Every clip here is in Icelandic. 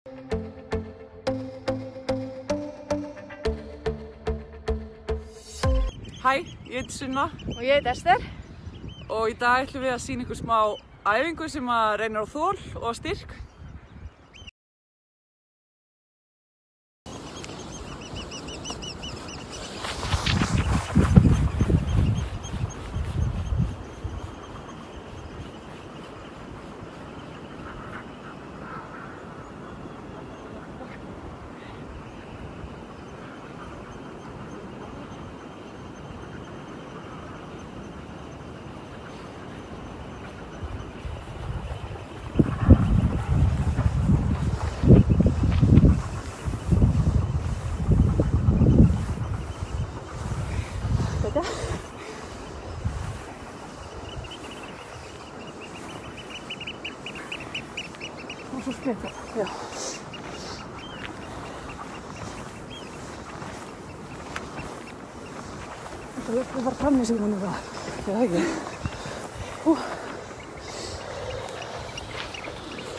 Hæ, ég heiti Sunna. Og ég heiti Ester. Og í dag ætlum við að sýna ykkur smá æfingu sem að reynir á þol og styrk. Og svo skrifa. Já. Þetta er að fara fram í sig núna. Já, ekki.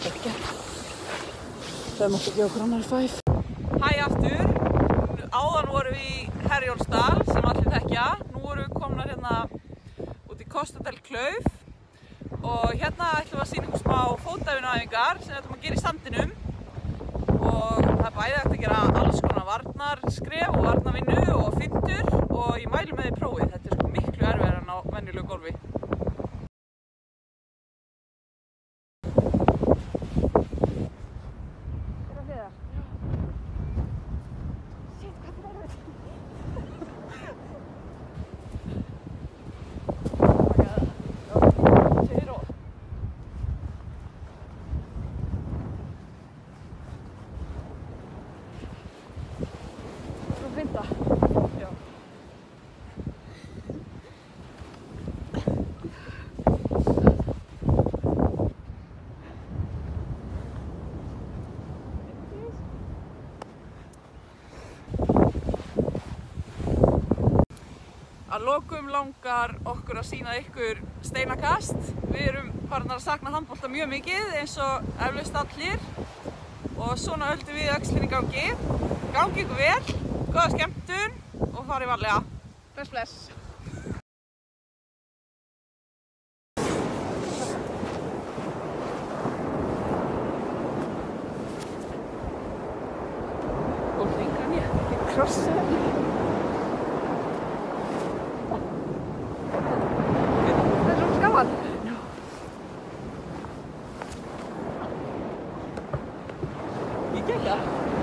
Ekki. Það mátti ekki okkur annar fæf. Hæ aftur. Áðan vorum við í Herjólfsdal sem allir þekkja. Nú vorum við komnar hérna út í Kostadal Klauf. Og hérna ætlum við að sýna ykkur smá fótaæfingaæfingar sem við ætlum að gera í sandinum. Og það er bæði hægt að gera alls konar varnarskref og varnarvinnu og fintur. Og ég mæli með því prófið. Þetta er sko miklu erfiðara en á venjulegu gólfi. Finta. Já. Að lokum langar okkur að sýna ykkur steinakast. Við erum farnar að sakna handbolta mjög mikið eins og eflaust allir. Og svona höldum við öxlinn í gangi. Gangi ykkur vel, góða skemmtun og farið varlega. Bless, bless. Og lengra en ég. Ég krossi það. Það er svo gaman. Já. Ég gekk það.